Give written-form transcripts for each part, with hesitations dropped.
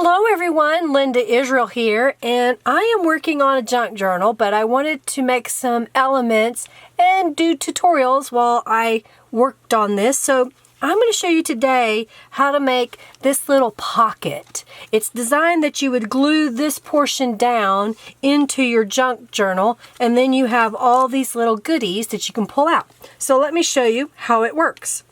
Hello everyone, Linda Israel here, and I am working on a junk journal, but I wanted to make some elements and do tutorials while I worked on this. So I'm going to show you today how to make this little pocket. It's designed that you would glue this portion down into your junk journal, and then you have all these little goodies that you can pull out. So let me show you how it works.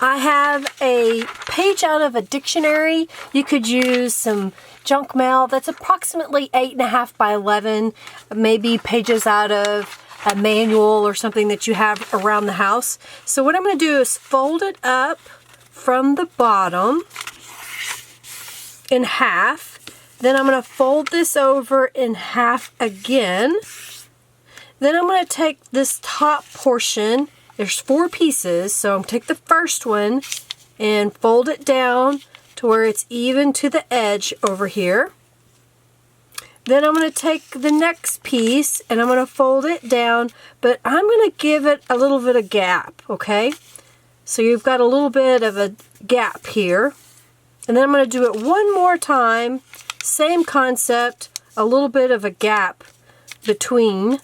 I have a page out of a dictionary. You could use some junk mail that's approximately 8.5 by 11, maybe pages out of a manual or something that you have around the house. So what I'm going to do is fold it up from the bottom in half. Then I'm going to fold this over in half again. Then I'm going to take this top portion. There's 4 pieces, so I'm going to take the first one and fold it down to where it's even to the edge over here. Then I'm going to take the next piece and I'm going to fold it down, but I'm going to give it a little bit of gap, okay? So you've got a little bit of a gap here. And then I'm going to do it one more time, same concept, a little bit of a gap between,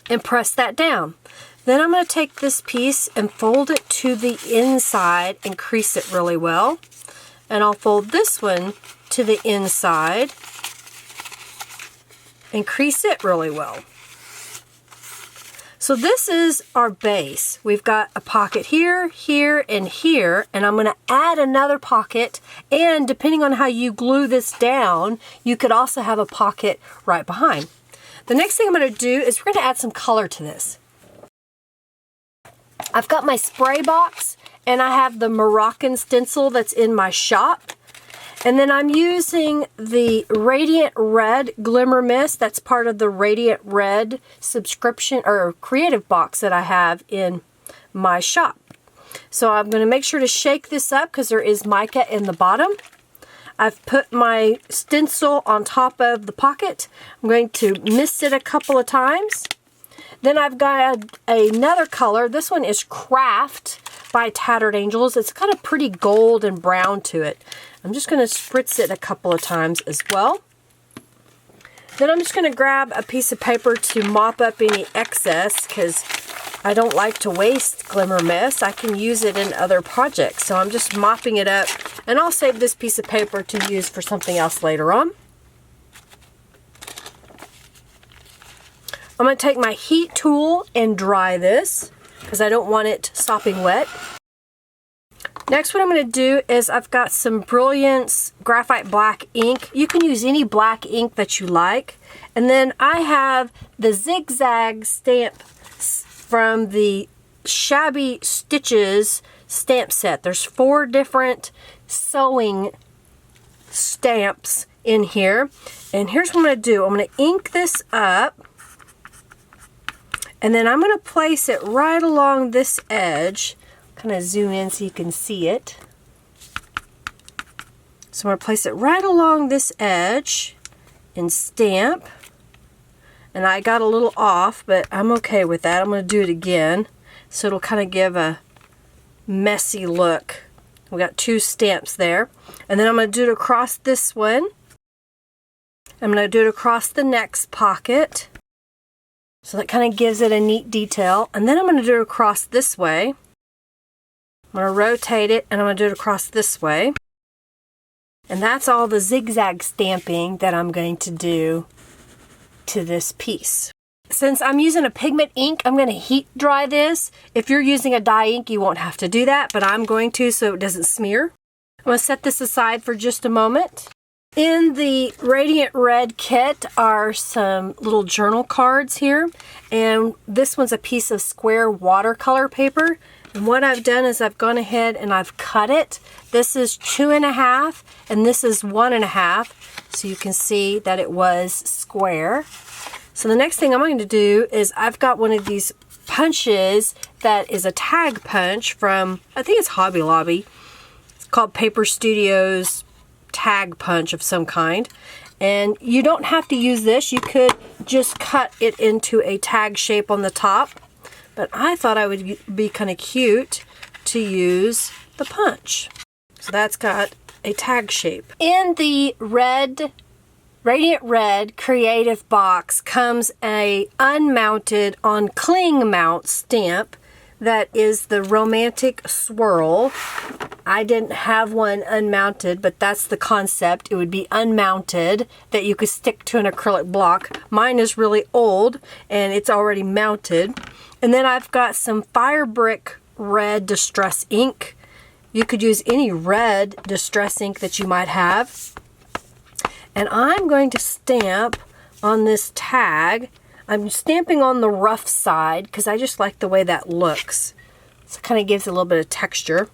and press that down. Then I'm going to take this piece and fold it to the inside and crease it really well. And I'll fold this one to the inside and crease it really well. So this is our base. We've got a pocket here, here, and here, and I'm going to add another pocket, and depending on how you glue this down, you could also have a pocket right behind. The next thing I'm going to do is we're going to add some color to this. I've got my spray box and I have the Moroccan stencil that's in my shop. And then I'm using the Radiant Red Glimmer Mist. That's part of the Radiant Red subscription or creative box that I have in my shop. So I'm going to make sure to shake this up because there is mica in the bottom. I've put my stencil on top of the pocket. I'm going to mist it a couple of times. Then I've got another color. This one is Craft by Tattered Angels. It's got a pretty gold and brown to it. I'm just going to spritz it a couple of times as well. Then I'm just going to grab a piece of paper to mop up any excess because I don't like to waste glimmer mist. I can use it in other projects. So I'm just mopping it up, and I'll save this piece of paper to use for something else later on. I'm going to take my heat tool and dry this because I don't want it sopping wet. Next, what I'm going to do is I've got some Brilliance graphite black ink. You can use any black ink that you like. And then I have the zigzag stamp from the Shabby Stitches stamp set. There's 4 different sewing stamps in here. And here's what I'm going to do. I'm going to ink this up. And then I'm going to place it right along this edge. Kind of zoom in so you can see it. So I'm going to place it right along this edge and stamp. And I got a little off, but I'm okay with that. I'm going to do it again. So it'll kind of give a messy look. We got 2 stamps there. And then I'm going to do it across this one. I'm going to do it across the next pocket. So that kind of gives it a neat detail. And then I'm going to do it across this way. I'm going to rotate it and I'm going to do it across this way. And that's all the zigzag stamping that I'm going to do to this piece. Since I'm using a pigment ink, I'm going to heat dry this. If you're using a dye ink, you won't have to do that, but I'm going to so it doesn't smear. I'm going to set this aside for just a moment. In the Radiant Red kit are some little journal cards here, and this one's a piece of square watercolor paper. And what I've done is I've gone ahead and I've cut it. This is 2.5 and this is 1.5, so you can see that it was square. So the next thing I'm going to do is I've got one of these punches that is a tag punch from, I think it's Hobby Lobby. It's called Paper Studios tag punch of some kind, and you don't have to use this. You could just cut it into a tag shape on the top, but I thought I would be kind of cute to use the punch. So that's got a tag shape. In the Radiant Red Creative Box comes a unmounted on cling mount stamp that is the Romantic Swirl. I didn't have one unmounted, but that's the concept. It would be unmounted that you could stick to an acrylic block. Mine is really old and it's already mounted. And then I've got some Fire Brick Red Distress ink. You could use any red distress ink that you might have. And I'm going to stamp on this tag. I'm stamping on the rough side because I just like the way that looks. So it kind of gives a little bit of texture.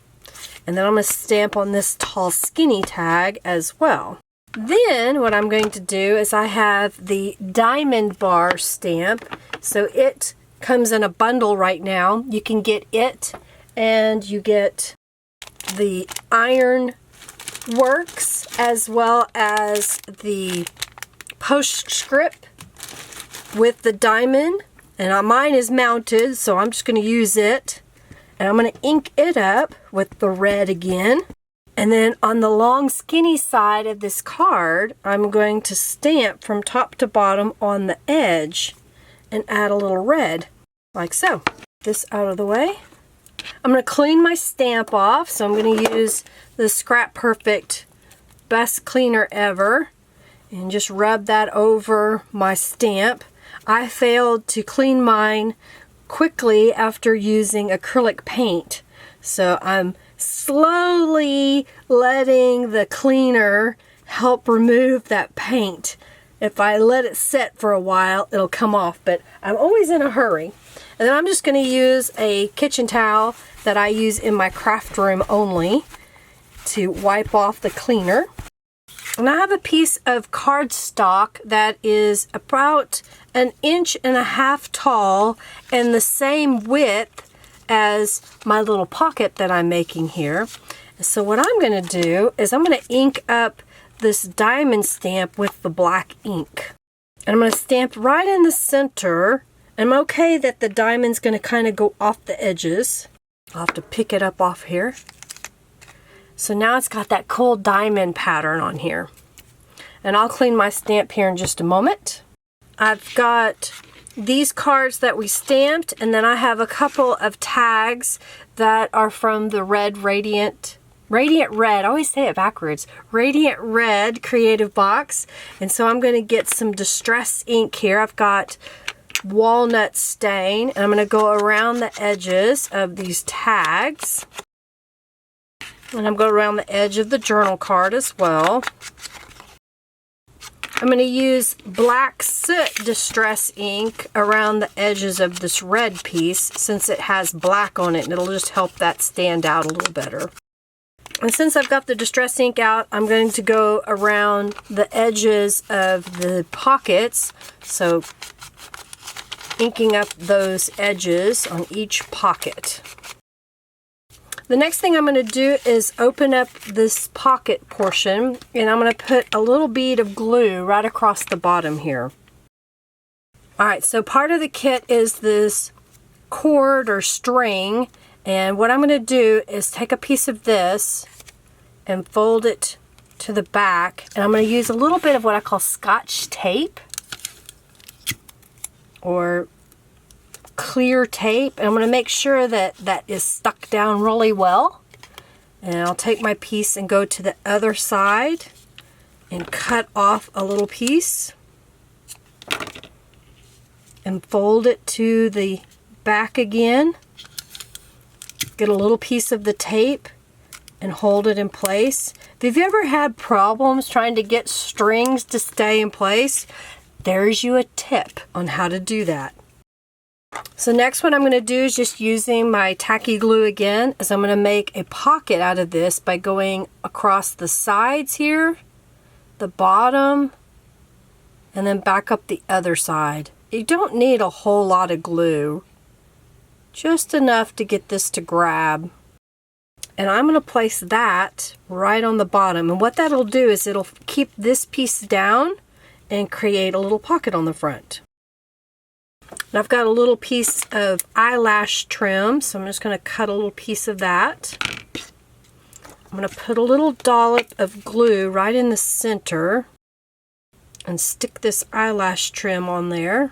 And then I'm going to stamp on this tall skinny tag as well. Then what I'm going to do is I have the diamond bar stamp. So it comes in a bundle right now. You can get it and you get the iron works as well as the postscript with the diamond. And mine is mounted, so I'm just going to use it. And I'm going to ink it up with the red again. And then on the long skinny side of this card, I'm going to stamp from top to bottom on the edge and add a little red, like so. This out of the way. I'm going to clean my stamp off, so I'm going to use the Scrap Perfect Best Cleaner Ever and just rub that over my stamp. I failed to clean mine quickly after using acrylic paint, so I'm slowly letting the cleaner help remove that paint. If I let it set for a while, it'll come off, but I'm always in a hurry. And then I'm just going to use a kitchen towel that I use in my craft room only to wipe off the cleaner. And I have a piece of cardstock that is about 1.5 inches tall and the same width as my little pocket that I'm making here. So what I'm going to do is I'm going to ink up this diamond stamp with the black ink. And I'm going to stamp right in the center. I'm okay that the diamond's going to kind of go off the edges. I'll have to pick it up off here. So now it's got that cool diamond pattern on here. And I'll clean my stamp here in just a moment. I've got these cards that we stamped, and then I have a couple of tags that are from the Radiant Red, I always say it backwards, Radiant Red Creative Box. And so I'm going to get some distress ink here. I've got walnut stain, and I'm going to go around the edges of these tags. And I'm going around the edge of the journal card as well. I'm going to use black soot distress ink around the edges of this red piece since it has black on it, and it'll just help that stand out a little better. And since I've got the distress ink out, I'm going to go around the edges of the pockets. So inking up those edges on each pocket. The next thing I'm going to do is open up this pocket portion, and I'm going to put a little bead of glue right across the bottom here. Alright, so part of the kit is this cord or string, and what I'm going to do is take a piece of this and fold it to the back, and I'm going to use a little bit of what I call Scotch tape or clear tape, and I'm going to make sure that that is stuck down really well. And I'll take my piece and go to the other side and cut off a little piece and fold it to the back again. Get a little piece of the tape and hold it in place. If you've ever had problems trying to get strings to stay in place, there's you a tip on how to do that. So next what I'm going to do is just using my tacky glue again, is I'm going to make a pocket out of this by going across the sides here, the bottom, and then back up the other side. You don't need a whole lot of glue, just enough to get this to grab. And I'm going to place that right on the bottom, and what that'll do is it'll keep this piece down and create a little pocket on the front. And I've got a little piece of eyelash trim, so I'm just going to cut a little piece of that. I'm going to put a little dollop of glue right in the center and stick this eyelash trim on there.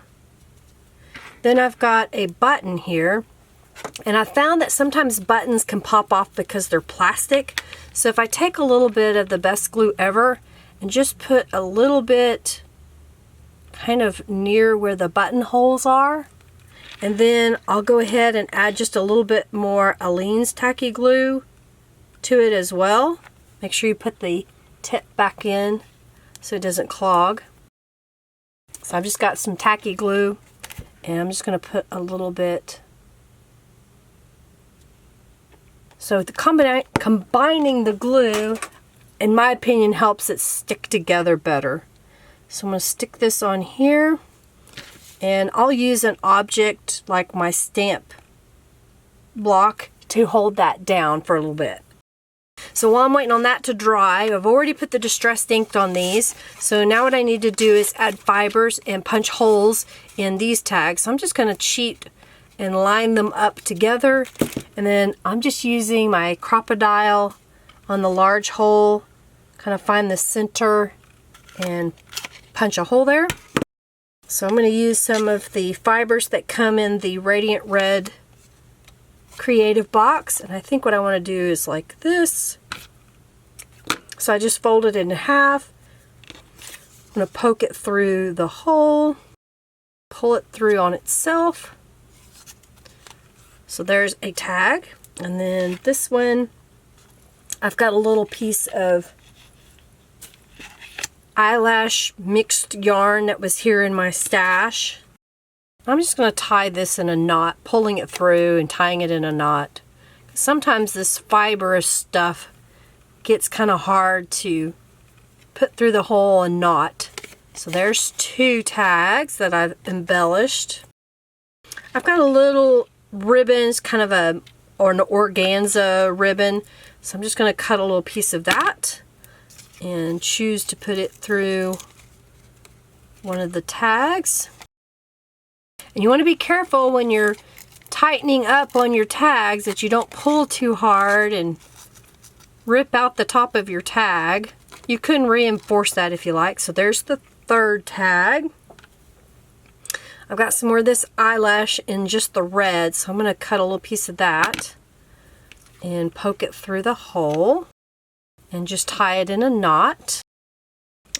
Then I've got a button here, and I found that sometimes buttons can pop off because they're plastic. So if I take a little bit of the best glue ever and just put a little bit kind of near where the buttonholes are, and then I'll go ahead and add just a little bit more Aleene's tacky glue to it as well. Make sure you put the tip back in so it doesn't clog. So I've just got some tacky glue, and I'm just going to put a little bit. So the combining the glue, in my opinion, helps it stick together better. So I'm going to stick this on here, and I'll use an object like my stamp block to hold that down for a little bit. So while I'm waiting on that to dry, I've already put the distressed ink on these. So now what I need to do is add fibers and punch holes in these tags. So I'm just going to cheat and line them up together. And then I'm just using my crocodile on the large hole, kind of find the center and punch a hole there. So I'm going to use some of the fibers that come in the Radiant Red Creative box, and I think what I want to do is like this. So I just fold it in half. I'm going to poke it through the hole, pull it through on itself. So there's a tag, and then this one, I've got a little piece of eyelash mixed yarn that was here in my stash. I'm just going to tie this in a knot, pulling it through and tying it in a knot. Sometimes this fibrous stuff gets kind of hard to put through the hole and knot. So there's 2 tags that I've embellished. I've got a little ribbons, kind of an organza ribbon. So I'm just going to cut a little piece of that and choose to put it through one of the tags. And you want to be careful when you're tightening up on your tags that you don't pull too hard and rip out the top of your tag. You can reinforce that if you like. So there's the 3rd tag. I've got some more of this eyelash in just the red, so I'm going to cut a little piece of that and poke it through the hole and just tie it in a knot.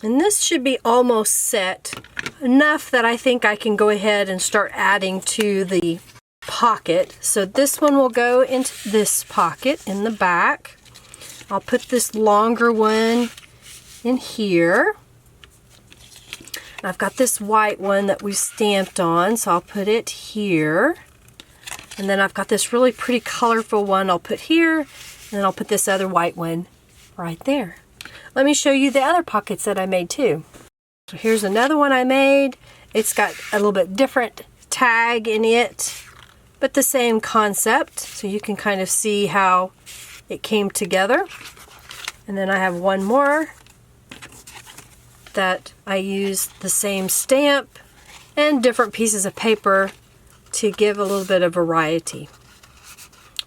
And this should be almost set, enough that I think I can go ahead and start adding to the pocket. So this one will go into this pocket in the back. I'll put this longer one in here. I've got this white one that we stamped on, so I'll put it here. And then I've got this really pretty colorful one I'll put here, and then I'll put this other white one right there. Let me show you the other pockets that I made too. So here's another one I made. It's got a little bit different tag in it, but the same concept. So you can kind of see how it came together. And then I have one more that I used the same stamp and different pieces of paper to give a little bit of variety.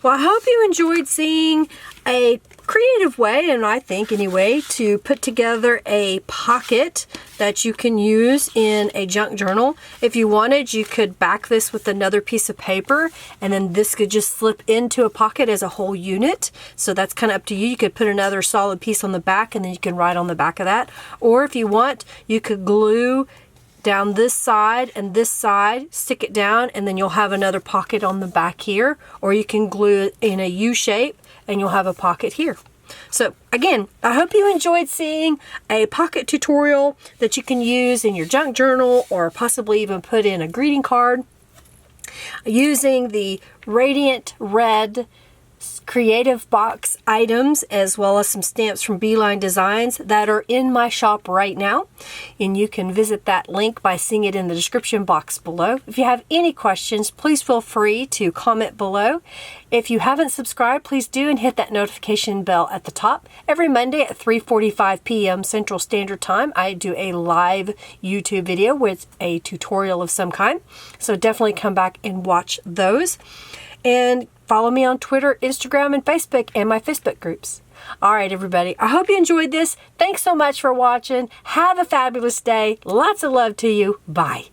Well, I hope you enjoyed seeing a creative way, and I think anyway, to put together a pocket that you can use in a junk journal. If you wanted, you could back this with another piece of paper, and then this could just slip into a pocket as a whole unit. So that's kind of up to you. You could put another solid piece on the back, and then you can write on the back of that. Or if you want, you could glue down this side and this side, stick it down, and then you'll have another pocket on the back here. Or you can glue it in a U shape and you'll have a pocket here. So again, I hope you enjoyed seeing a pocket tutorial that you can use in your junk journal or possibly even put in a greeting card using the Radiant Red Creative Box items, as well as some stamps from Beeline Designs that are in my shop right now. And you can visit that link by seeing it in the description box below. If you have any questions, please feel free to comment below. If you haven't subscribed, please do, and hit that notification bell at the top. Every Monday at 3:45 p.m. Central Standard Time, I do a live YouTube video with a tutorial of some kind. So definitely come back and watch those. And follow me on Twitter, Instagram, and Facebook, and my Facebook groups. All right, everybody. I hope you enjoyed this. Thanks so much for watching. Have a fabulous day. Lots of love to you. Bye.